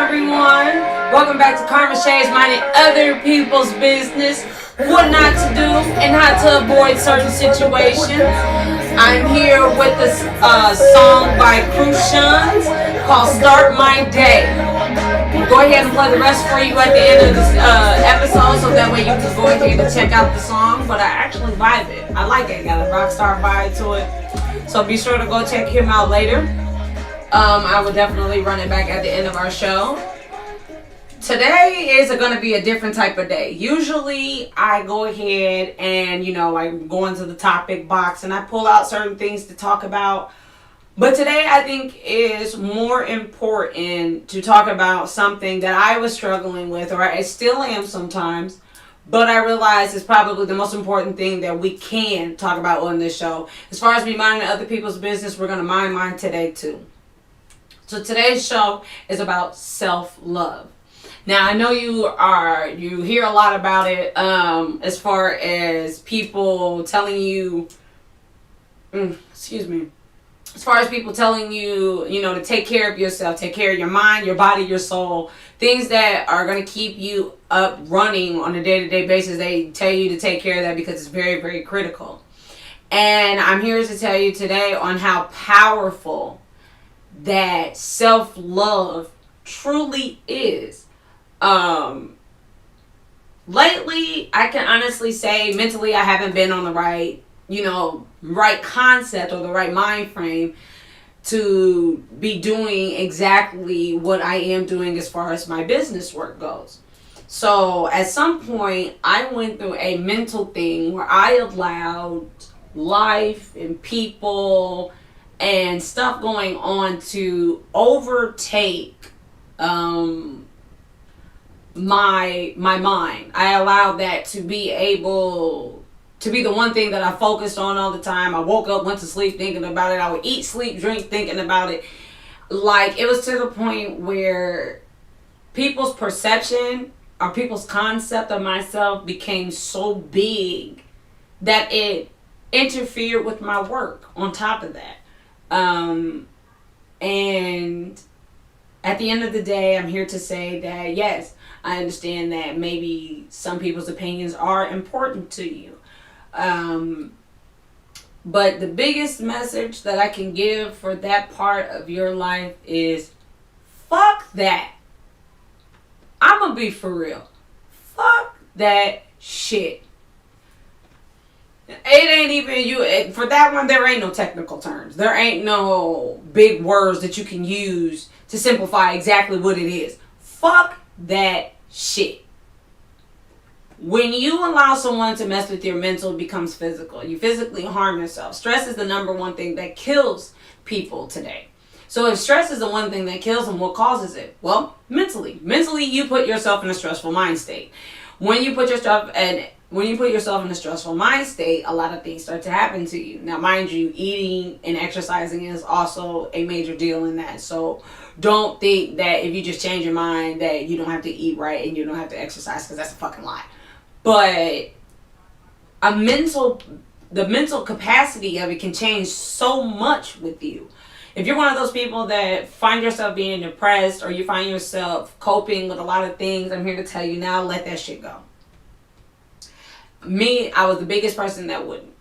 everyone. Welcome back to Shae's minding other people's business, what not to do, and how to avoid certain situations. I'm here with a song by Crucians called Start My Day. We'll go ahead and play the rest for you at the end of this episode so that way you can go ahead and check out the song. But I actually vibe it. I like it. Got a rock star vibe to it. So be sure to go check him out later. I will definitely run it back at the end of our show. Today is going to be a different type of day. Usually I go ahead and, I go into the topic box and I pull out certain things to talk about. But today I think is more important to talk about something that I was struggling with, or I still am sometimes. But I realize it's probably the most important thing that we can talk about on this show. As far as me minding other people's business, we're going to mind mine today too. So today's show is about self-love. Now I know you hear a lot about it as far as people telling you, as far as people telling you, to take care of yourself, take care of your mind, your body, your soul, things that are going to keep you up running on a day-to-day basis. They tell you to take care of that because it's very, very critical. And I'm here to tell you today on how powerful that self-love truly is. Lately, I can honestly say mentally I haven't been on the right, right concept or the right mind frame to be doing exactly what I am doing as far as my business work goes. So at some point, I went through a mental thing where I allowed life and people and stuff going on to overtake my mind. I allowed that to be able to be the one thing that I focused on all the time. I woke up, went to sleep thinking about it. I would eat, sleep, drink thinking about it. Like, it was to the point where people's perception or people's concept of myself became so big that it interfered with my work on top of that. And at the end of the day, I'm here to say that yes, I understand that maybe some people's opinions are important to you. But the biggest message that I can give for that part of your life is fuck that. I'm gonna be for real. Fuck that shit. It ain't even you. For that one, there ain't no technical terms. There ain't no big words that you can use to simplify exactly what it is. Fuck that shit. When you allow someone to mess with your mental, it becomes physical. You physically harm yourself. Stress is the number one thing that kills people today. So if stress is the one thing that kills them, what causes it? Well, mentally. Mentally, you put yourself in a stressful mind state. When you put yourself in a stressful mind state, a lot of things start to happen to you. Now, mind you, eating and exercising is also a major deal in that. So don't think that if you just change your mind that you don't have to eat right and you don't have to exercise, because that's a fucking lie. But the mental capacity of it can change so much with you. If you're one of those people that find yourself being depressed or you find yourself coping with a lot of things, I'm here to tell you now, let that shit go. Me, I was the biggest person that wouldn't.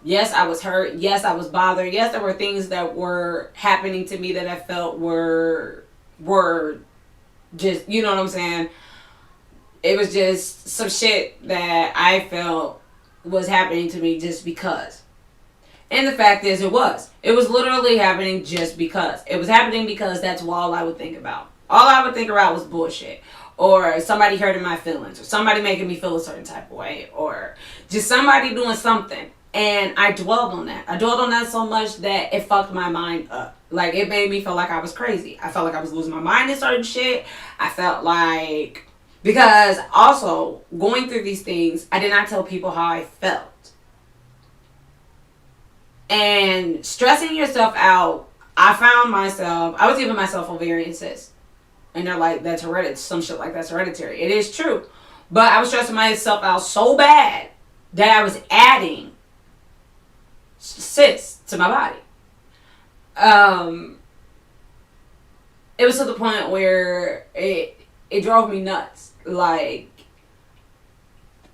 Yes, I was hurt. Yes, I was bothered. Yes, there were things that were happening to me that I felt were just, you know what I'm saying? It was just some shit that I felt was happening to me just because. And the fact is, it was. It was literally happening just because. It was happening because that's all I would think about. All I would think about was bullshit. Or somebody hurting my feelings. Or somebody making me feel a certain type of way. Or just somebody doing something. And I dwelled on that. I dwelled on that so much that it fucked my mind up. Like, it made me feel like I was crazy. I felt like I was losing my mind in certain shit. I felt like... Because also, going through these things, I did not tell people how I felt. And stressing yourself out, I was giving myself ovarian cysts. And they're like, that's hereditary. Some shit like that's hereditary. It is true. But I was stressing myself out so bad that I was adding cysts to my body. it was to the point where it drove me nuts. Like,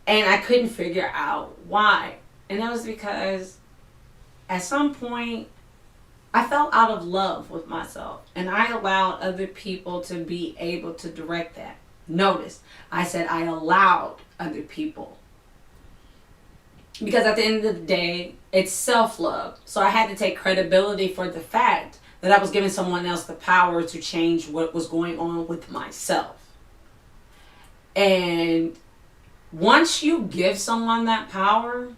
and I couldn't figure out why. And that was because at some point I fell out of love with myself, and I allowed other people to be able to direct that. Notice, I said I allowed other people. Because at the end of the day, it's self-love. So I had to take credibility for the fact that I was giving someone else the power to change what was going on with myself. And once you give someone that power,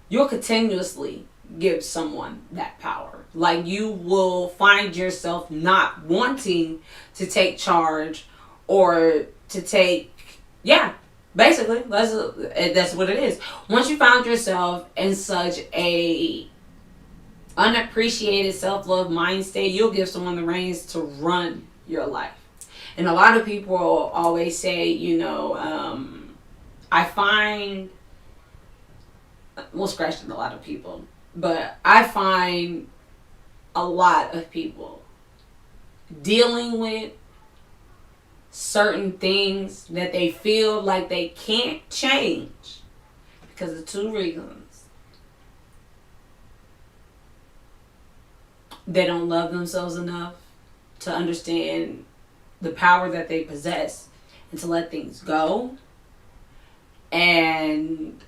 you'll continuously give someone that power. Like, you will find yourself not wanting to take charge or to take, basically, that's what it is. Once you found yourself in such a unappreciated self-love mind state, you'll give someone the reins to run your life. And a lot of people always say, I find, we'll scratch a lot of people, but I find a lot of people dealing with certain things that they feel like they can't change because of two reasons. They don't love themselves enough to understand the power that they possess and to let things go. And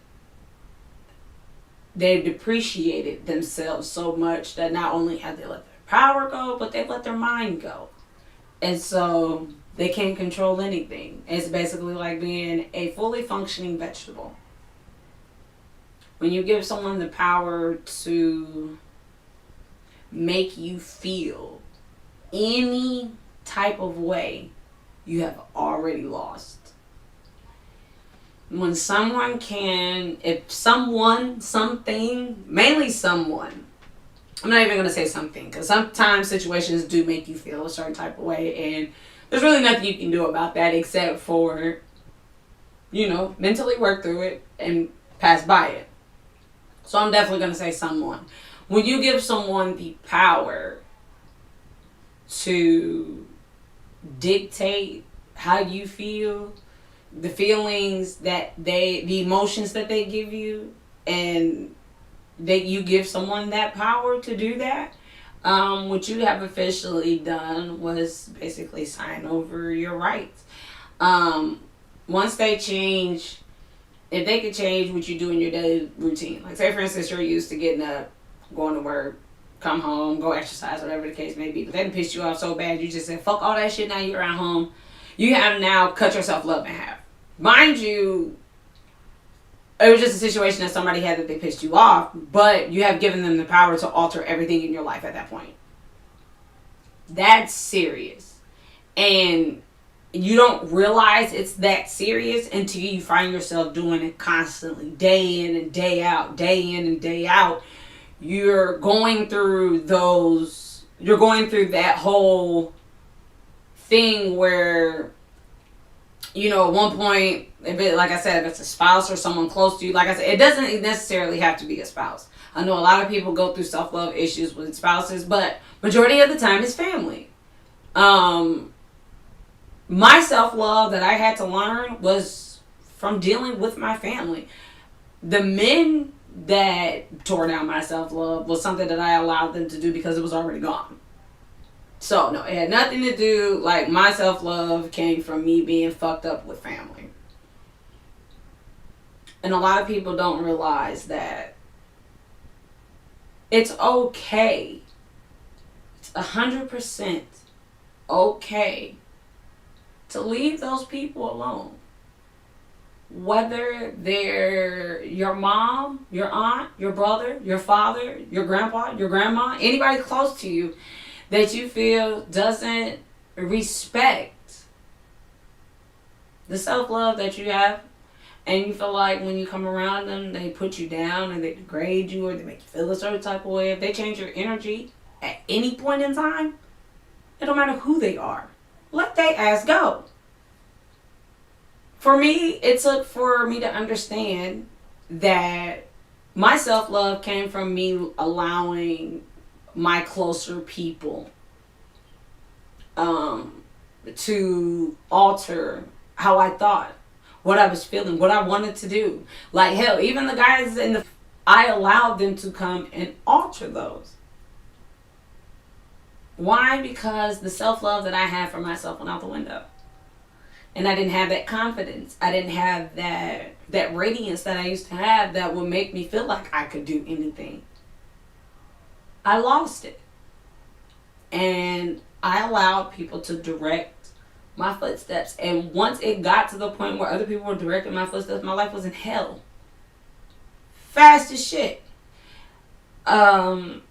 they've depreciated themselves so much that not only have they let their power go, but they've let their mind go. And so they can't control anything. It's basically like being a fully functioning vegetable. When you give someone the power to make you feel any type of way, you have already lost. When someone can, if someone, something, mainly someone, I'm not even going to say something, because sometimes situations do make you feel a certain type of way, and there's really nothing you can do about that except for, mentally work through it and pass by it. So I'm definitely going to say someone. When you give someone the power to dictate how you feel, the feelings the emotions that they give you, and that you give someone that power to do that, what you have officially done was basically sign over your rights. Once they change, if they could change what you do in your daily routine, like say for instance you're used to getting up, going to work, come home, go exercise, whatever the case may be, but they done pissed you off so bad you just said fuck all that shit, now you're at home. You have now cut your self-love in half. Mind you, it was just a situation that somebody had that they pissed you off, but you have given them the power to alter everything in your life at that point. That's serious. And you don't realize it's that serious until you find yourself doing it constantly, day in and day out, day in and day out. You're going through that whole thing where, at one point, if it's a spouse or someone close to you, like I said, it doesn't necessarily have to be a spouse. I know a lot of people go through self-love issues with spouses, but majority of the time it's family. My self-love that I had to learn was from dealing with my family. The men that tore down my self-love was something that I allowed them to do because it was already gone. So, no, it had nothing to do, like, my self-love came from me being fucked up with family. And a lot of people don't realize that it's okay. It's 100% okay to leave those people alone. Whether they're your mom, your aunt, your brother, your father, your grandpa, your grandma, anybody close to you that you feel doesn't respect the self-love that you have, and you feel like when you come around them, they put you down and they degrade you or they make you feel a certain type of way. If they change your energy at any point in time, it don't matter who they are. Let they ass go. For me, it took for me to understand that my self-love came from me allowing my closer people to alter how I thought, what I was feeling, what I wanted to do. Like hell, even the guys I allowed them to come and alter those. Why? Because the self-love that I had for myself went out the window. And I didn't have that confidence. I didn't have that radiance that I used to have that would make me feel like I could do anything. I lost it. And I allowed people to direct my footsteps. And once it got to the point where other people were directing my footsteps, my life was in hell. Fast as shit. And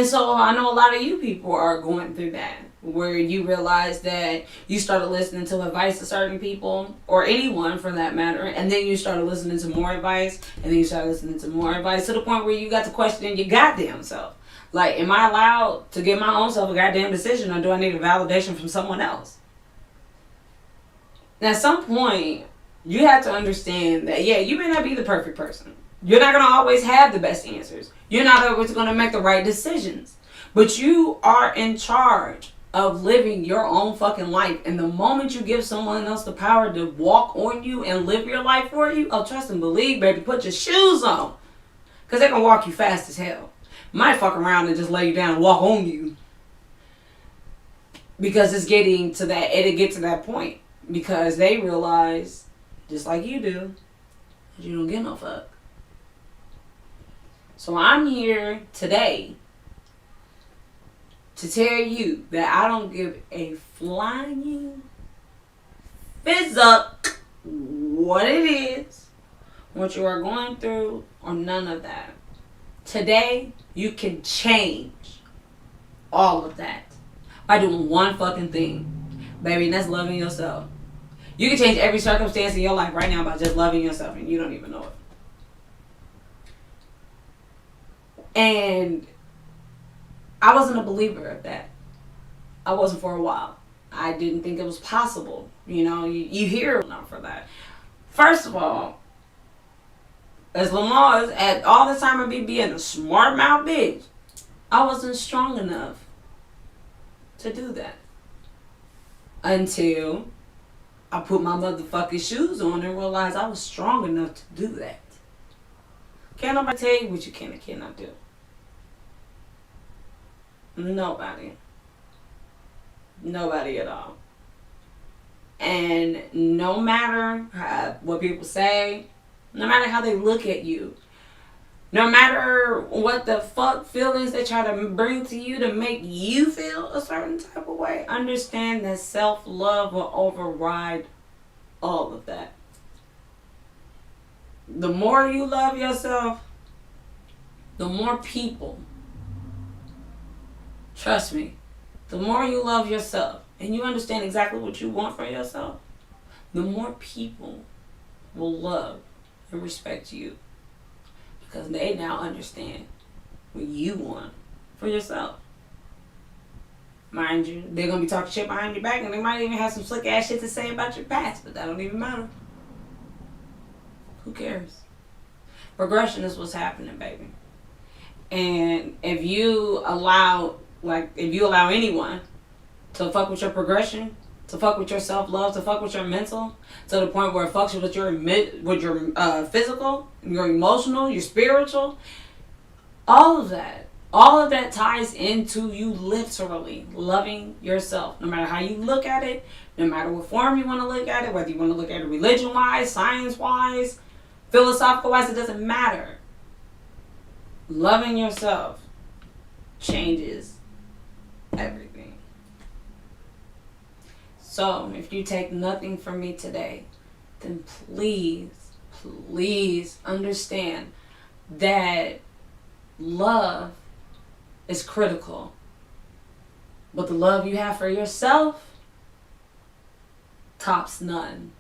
so I know a lot of you people are going through that, where you realize that you started listening to advice to certain people, or anyone for that matter, and then you started listening to more advice, and then you started listening to more advice, to the point where you got to question your goddamn self. Like, am I allowed to give my own self a goddamn decision, or do I need a validation from someone else? And at some point, you have to understand that, yeah, you may not be the perfect person. You're not going to always have the best answers. You're not always going to make the right decisions. But you are in charge of living your own fucking life. And the moment you give someone else the power to walk on you and live your life for you, oh, trust and believe, baby, put your shoes on. Because they can walk you fast as hell. Might fuck around and just lay you down and walk on you. Because it's getting to that, it'll get to that point. Because they realize, just like you do, that you don't get no fuck. So I'm here today to tell you that I don't give a flying fizzuck what it is, what you are going through, or none of that. Today, you can change all of that by doing one fucking thing. Baby, and that's loving yourself. You can change every circumstance in your life right now by just loving yourself, and you don't even know it. And I wasn't a believer of that. I wasn't for a while. I didn't think it was possible. You know, you hear enough for that. First of all, as Lamar, at all the time of me being a smart mouth bitch, I wasn't strong enough to do that. Until I put my motherfucking shoes on and realized I was strong enough to do that. Can't nobody tell you what you can and cannot do. Nobody. Nobody at all. And no matter what people say, no matter how they look at you, no matter what the fuck feelings they try to bring to you to make you feel a certain type of way, understand that self-love will override all of that. The more you love yourself, the more people, trust me, the more you love yourself and you understand exactly what you want for yourself, the more people will love and respect you. Because they now understand what you want for yourself. Mind you, they're going to be talking shit behind your back, and they might even have some slick ass shit to say about your past, but that don't even matter. Who cares? Progression is what's happening, baby. And if you allow anyone to fuck with your progression, to fuck with your self-love, to fuck with your mental, to the point where it fucks with your physical, your emotional, your spiritual, all of that ties into you literally loving yourself. No matter how you look at it, no matter what form you want to look at it, whether you want to look at it religion-wise, science-wise, philosophical-wise, it doesn't matter. Loving yourself changes everything. So, if you take nothing from me today, then please understand that love is critical. But the love you have for yourself tops none.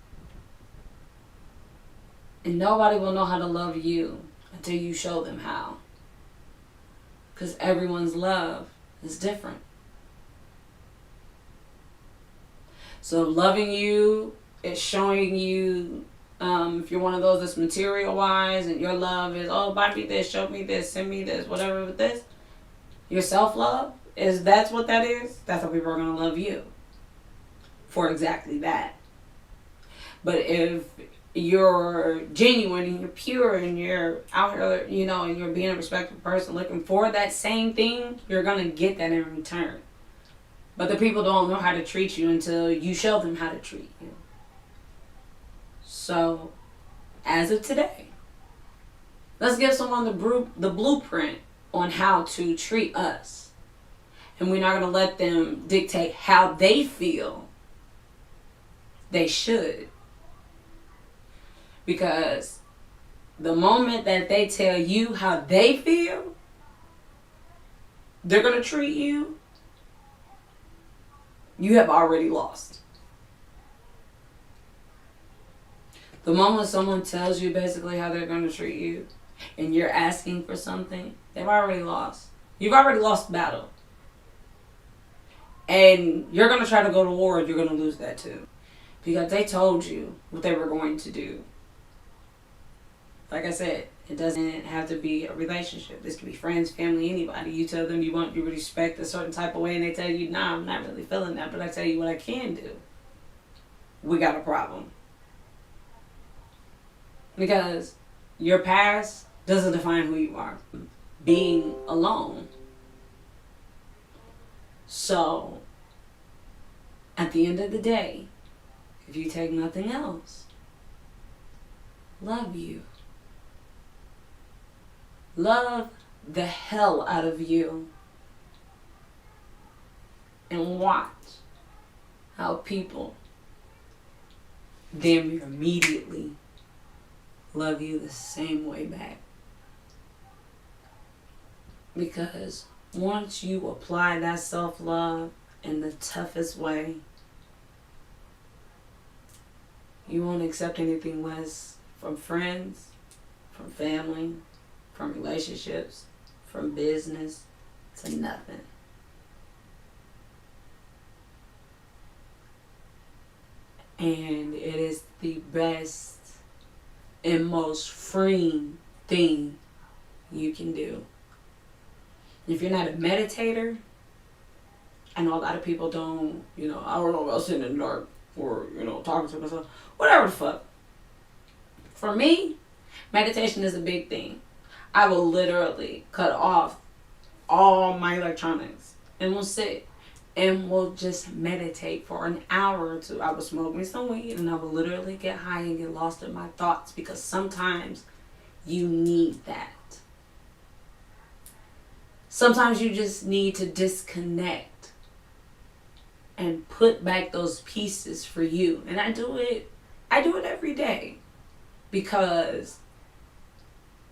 And nobody will know how to love you until you show them how. Because everyone's love is different. So loving you is showing you, if you're one of those that's material wise and your love is, oh, buy me this, show me this, send me this, whatever with this. Your self-love Is that's what that is? That's how people are going to love you. For exactly that. But if you're genuine and you're pure and you're out here, and you're being a respectful person looking for that same thing, you're going to get that in return. But the people don't know how to treat you until you show them how to treat you. So, as of today, let's give someone the blueprint on how to treat us. And we're not going to let them dictate how they feel they should. Because the moment that they tell you how they feel they're going to treat you, you have already lost. The moment someone tells you basically how they're going to treat you and you're asking for something, they've already lost. You've already lost the battle. And you're going to try to go to war and you're going to lose that too. Because they told you what they were going to do. Like I said, it doesn't have to be a relationship. This could be friends, family, anybody. You tell them you respect a certain type of way and they tell you, nah, I'm not really feeling that, but I tell you what I can do. We got a problem. Because your past doesn't define who you are. Being alone. So, at the end of the day, if you take nothing else, love you. Love the hell out of you. And watch how people damn near immediately love you the same way back. Because once you apply that self-love in the toughest way, you won't accept anything less from friends, from family, from relationships, from business, to nothing. And it is the best and most freeing thing you can do. If you're not a meditator, I know a lot of people don't, I don't know about sitting in the dark or, talking to myself, whatever the fuck. For me, meditation is a big thing. I will literally cut off all my electronics and will sit and will just meditate for an hour or two. I will smoke me some weed and I will literally get high and get lost in my thoughts because sometimes you need that. Sometimes you just need to disconnect and put back those pieces for you. And I do it every day because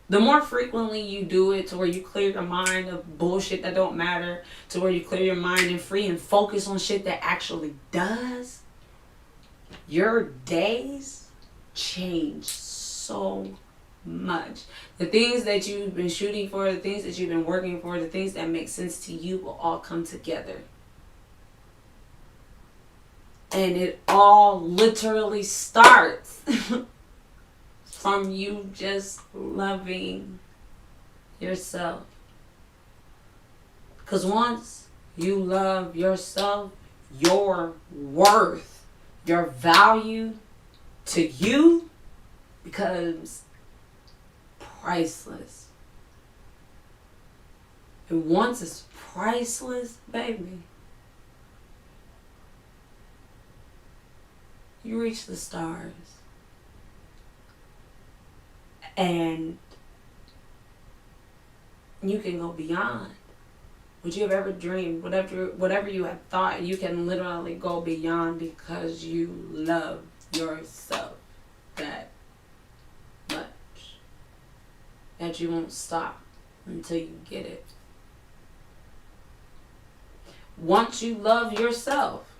the more frequently you do it to where you clear your mind of bullshit that don't matter, to where you clear your mind and free and focus on shit that actually does, your days change so much. The things that you've been shooting for, the things that you've been working for, the things that make sense to you will all come together. And it all literally starts from you just loving yourself. Because once you love yourself, your worth, your value to you becomes priceless. And once it's priceless, baby, you reach the stars. And you can go beyond what you have ever dreamed, whatever you have thought. You can literally go beyond because you love yourself that much that you won't stop until you get it. Once you love yourself,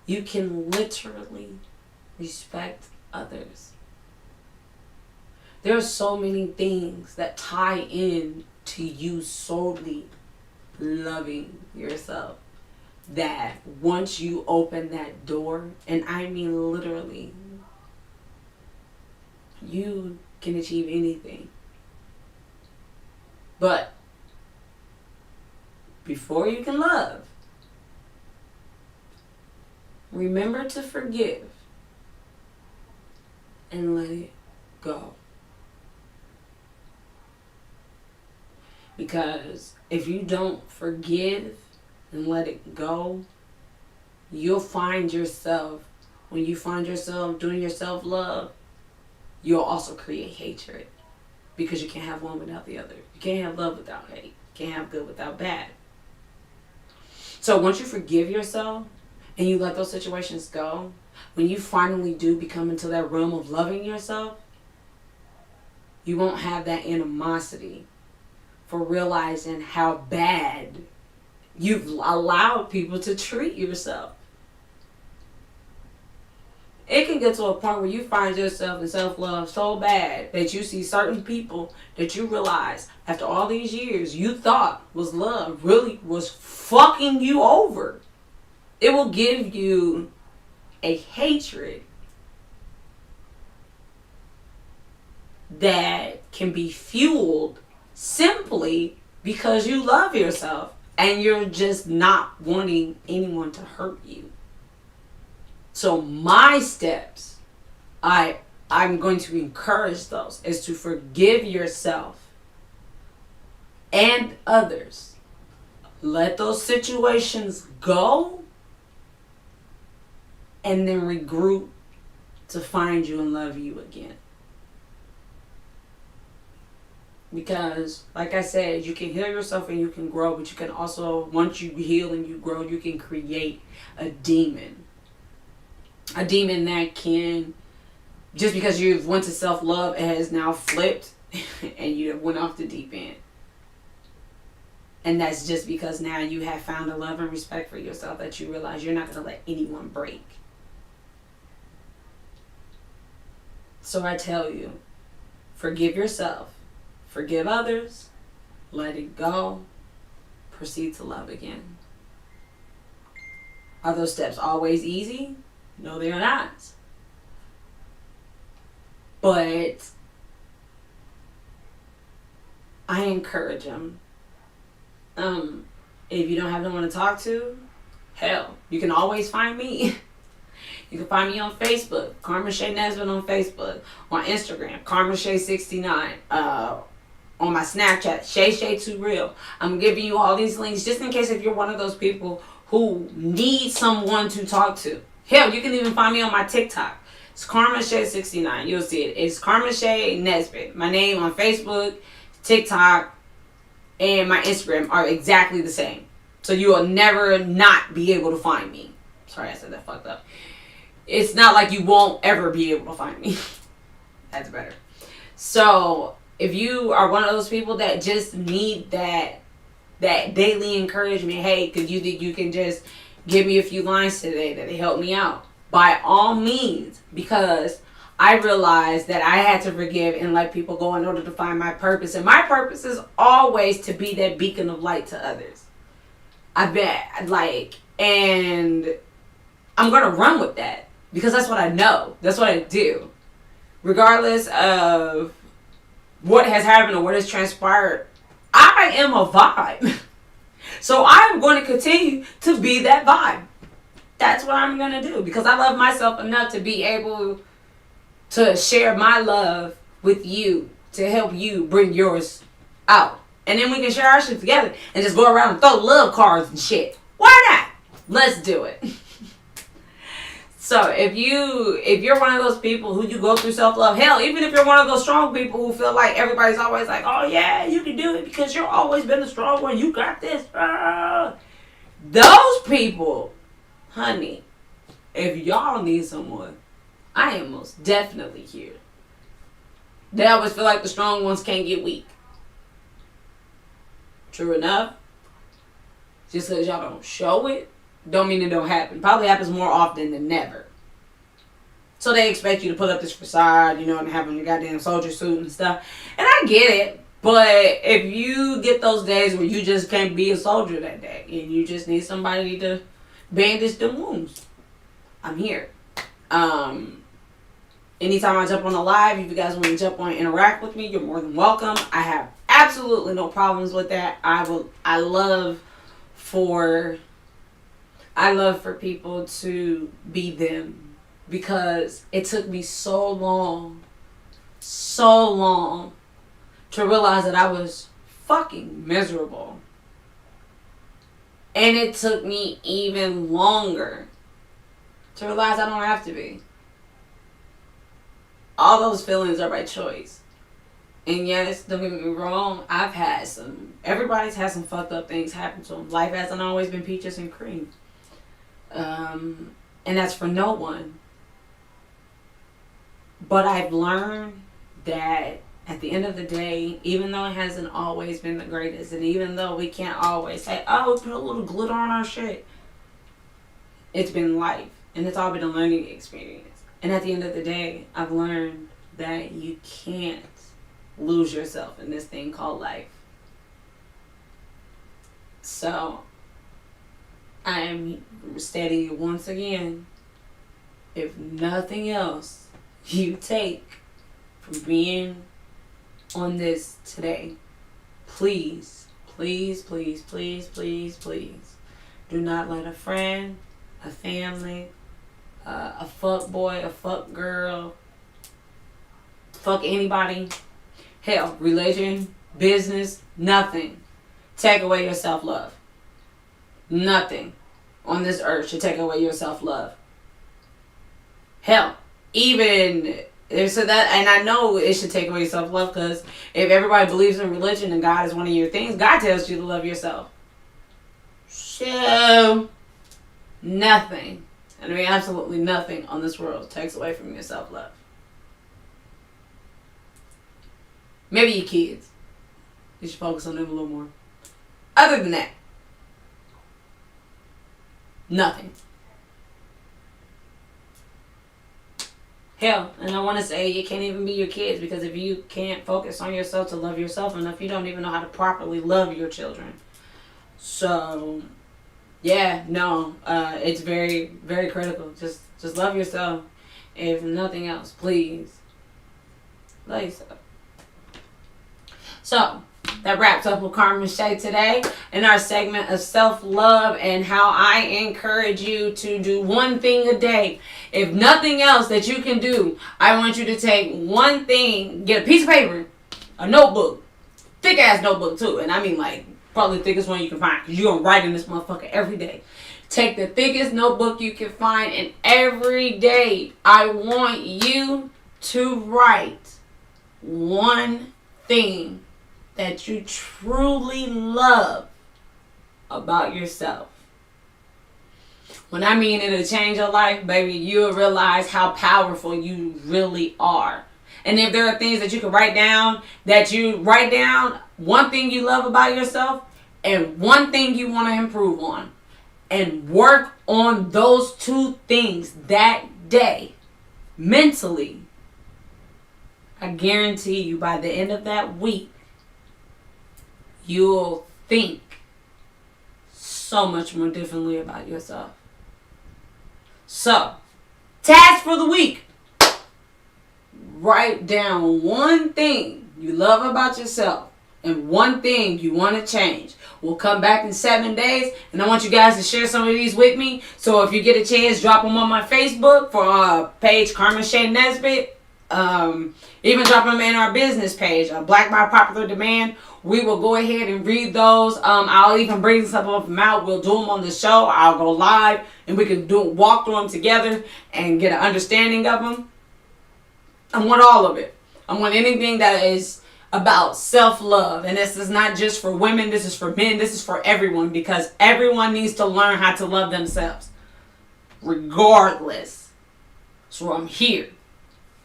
you can literally respect others. There are so many things that tie in to you solely loving yourself that once you open that door, and I mean literally, you can achieve anything. But before you can love, remember to forgive and let it go. Because if you don't forgive and let it go, you'll find yourself, when you find yourself doing your self-love, you'll also create hatred. Because you can't have one without the other. You can't have love without hate. You can't have good without bad. So once you forgive yourself and you let those situations go, when you finally do become into that realm of loving yourself, you won't have that animosity for realizing how bad you've allowed people to treat yourself. It can get to a point where you find yourself in self-love so bad that you see certain people that you realize after all these years you thought was love really was fucking you over. It will give you a hatred that can be fueled simply because you love yourself and you're just not wanting anyone to hurt you. So my steps, I'm going to encourage those, is to forgive yourself and others. Let those situations go and then regroup to find you and love you again. Because, like I said, you can heal yourself and you can grow, but you can also, once you heal and you grow, you can create a demon. A demon that can, just because you've went to self-love, it has now flipped and you went off the deep end. And that's just because now you have found a love and respect for yourself that you realize you're not going to let anyone break. So I tell you, forgive yourself, forgive others, let it go, proceed to love again. Are those steps always easy? No, they are not. But I encourage them. If you don't have no one to talk to, hell, you can always find me. You can find me on Facebook, Karma Shae Nesbitt on Facebook, on Instagram, Karma Shae 69, on my Snapchat, Shae 2 Real. I'm giving you all these links just in case if you're one of those people who need someone to talk to. Hell, you can even find me on my TikTok. It's Karma Shae 69. You'll see it. It's Karma Shae Nesbitt. My name on Facebook, TikTok, and my Instagram are exactly the same. So you will never not be able to find me. Sorry, I said that fucked up. It's not like you won't ever be able to find me. That's better. So if you are one of those people that just need that daily encouragement, hey, could you think you can just give me a few lines today that help me out? By all means, because I realized that I had to forgive and let people go in order to find my purpose. And my purpose is always to be that beacon of light to others. I bet, and I'm going to run with that because that's what I know. That's what I do. Regardless of what has happened or what has transpired, I am a vibe. So I'm going to continue to be that vibe. That's what I'm going to do because I love myself enough to be able to share my love with you to help you bring yours out. And then we can share our shit together and just go around and throw love cards and shit. Why not? Let's do it. So if you're one of those people who you go through self-love, hell, even if you're one of those strong people who feel like everybody's always like, oh yeah, you can do it because you've always been the strong one, you got this. Those people, honey, if y'all need someone, I am most definitely here. They always feel like the strong ones can't get weak. True enough, just because y'all don't show it, don't mean it don't happen. Probably happens more often than never. So they expect you to put up this facade, and have on your goddamn soldier suit and stuff. And I get it. But if you get those days where you just can't be a soldier that day and you just need somebody to bandage the wounds, I'm here. Anytime I jump on a live, if you guys want to jump on and interact with me, you're more than welcome. I have absolutely no problems with that. I love I love for people to be them, because it took me so long to realize that I was fucking miserable. And it took me even longer to realize I don't have to be. All those feelings are by choice. And yes, don't get me wrong, everybody's had some fucked up things happen to them. Life hasn't always been peaches and cream. And that's for no one. But I've learned that at the end of the day, even though it hasn't always been the greatest, and even though we can't always say, oh, we put a little glitter on our shit, it's been life. And it's all been a learning experience. And at the end of the day, I've learned that you can't lose yourself in this thing called life. So, I am stating it once again. If nothing else, you take from being on this today, please, please, please, please, please, please, do not let a friend, a family, a fuck boy, a fuck girl, fuck anybody, hell, religion, business, nothing take away your self-love. Nothing on this earth should take away your self-love. Hell, even so that, and I know it should take away self-love, because if everybody believes in religion and God is one of your things, God tells you to love yourself. So, nothing, I mean absolutely nothing on this world takes away from your self-love. Maybe your kids. You should focus on them a little more. Other than that, nothing. Hell, and I want to say it can't even be your kids, because if you can't focus on yourself to love yourself enough, you don't even know how to properly love your children. So, yeah, no, it's very, very critical. Just love yourself. If nothing else, please, love yourself. So, that wraps up with Karma Shae today in our segment of self-love and how I encourage you to do one thing a day. If nothing else that you can do, I want you to take one thing, get a piece of paper, a notebook, thick ass notebook too, and I mean like probably the thickest one you can find, because you're going to write in this motherfucker every day. Take the thickest notebook you can find, and every day I want you to write one thing that you truly love about yourself. When I mean it'll change your life, baby, you'll realize how powerful you really are. And if there are things that you can write down, one thing you love about yourself and one thing you want to improve on, and work on those two things that day mentally, I guarantee you by the end of that week, you'll think so much more differently about yourself. So, task for the week. Write down one thing you love about yourself and one thing you want to change. We'll come back in 7 days, and I want you guys to share some of these with me. So if you get a chance, drop them on my Facebook for page Karma Shae Nesbitt. Even drop them in our business page, Black by Popular Demand. We will go ahead and read those. I'll even bring some of them out. We'll do them on the show. I'll go live and we can walk through them together and get an understanding of them. I want all of it. I want anything that is about self-love. And this is not just for women. This is for men. This is for everyone, because everyone needs to learn how to love themselves regardless. So I'm here.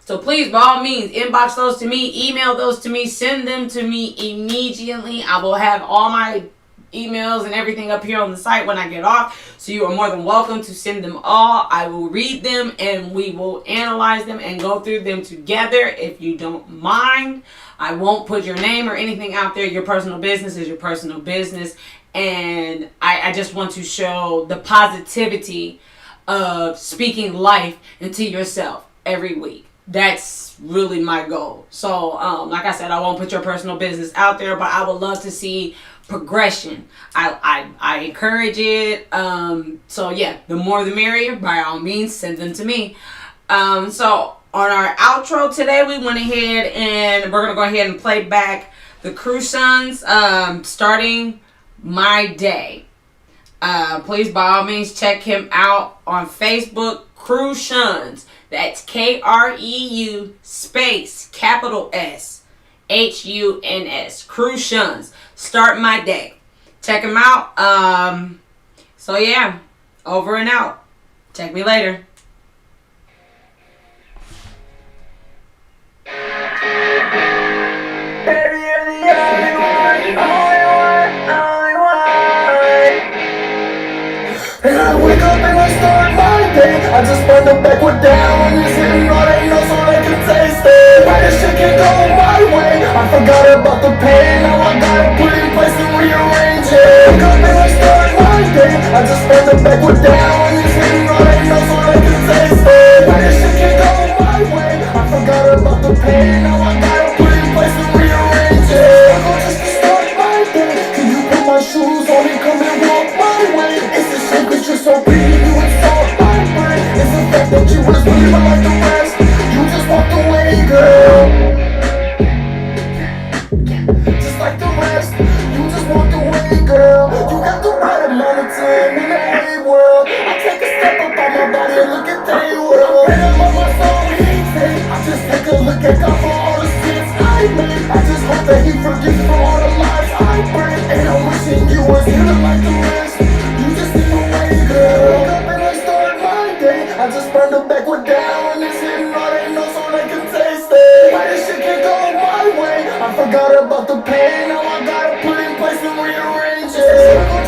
So please, by all means, inbox those to me, email those to me, send them to me immediately. I will have all my emails and everything up here on the site when I get off. So you are more than welcome to send them all. I will read them and we will analyze them and go through them together. If you don't mind, I won't put your name or anything out there. Your personal business is your personal business. And I just want to show the positivity of speaking life into yourself every week. That's really my goal. So, like I said, I won't put your personal business out there, but I would love to see progression. I encourage it. So yeah, the more the merrier. By all means, send them to me. So on our outro today, we went ahead and we're gonna go ahead and play back the Crucians, starting my day. Please, by all means, check him out on Facebook, Crucians. That's Kreu space capital SHUNS. Crucians. Start my day. Check him out. So yeah, over and out. Check me later. Baby, you're the only one. And I wake up and I start my day. I just burn the backward down. When it's hitting all they know so they can taste it. Why this shit can't go my way? I forgot about the pain. Now I gotta put in place and rearrange it. Wake up and I start my day. I just burn the backward down. When it's hitting all they know so they can taste it. Why this shit can't go my way? I forgot about the pain. Now I gotta put in place and rearrange it. I go just to start my day. Can you put my shoes on and come and walk my way? It's a shame cause you're so pretty, you insult my brain. It's the fact that you was really like the rest. You just walked away, girl. Just like the rest, you just walked away, girl. You got the right amount of time in the A world. I take a step up on my body and look at they world. And I love my soul, I just take a look at God for all the sins I made. I just hope that he forgives for all the lies I break. And I'm wishing you was here like the rest. You just need away, girl. Wake up and I start my day. I just burn the backward down. And it's hitting all they know so they can taste it. Why this shit can't go my way? I forgot about the pain. Now I gotta put in place and rearrange it. So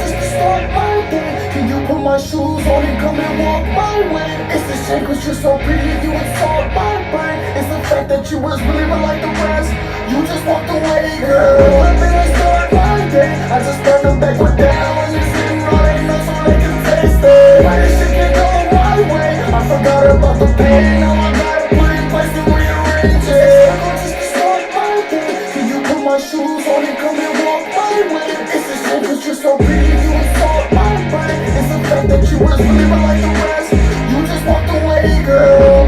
just to start my day. Can you put my shoes on and come and walk my way? It's a shame cause you're so pretty, you insult my brain. It's the fact that you was really like the rest. You just walked away, girl. Wake up and I start my day. I just burn the backward down. And it's hitting all they know so they can taste it. Why this shit can't go my way? I forgot about the pain. Now I gotta put in place and rearrange it. I go just to start my day. Can you put my shoes on and come and walk my way? It's a shame cause you're so pretty, you insult my brain. It's the fact that you was really like the rest. You just walked away, girl.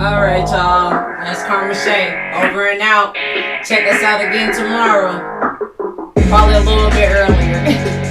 Alright, y'all. That's Karma Shae. Over and out. Check us out again tomorrow. Probably a little bit earlier.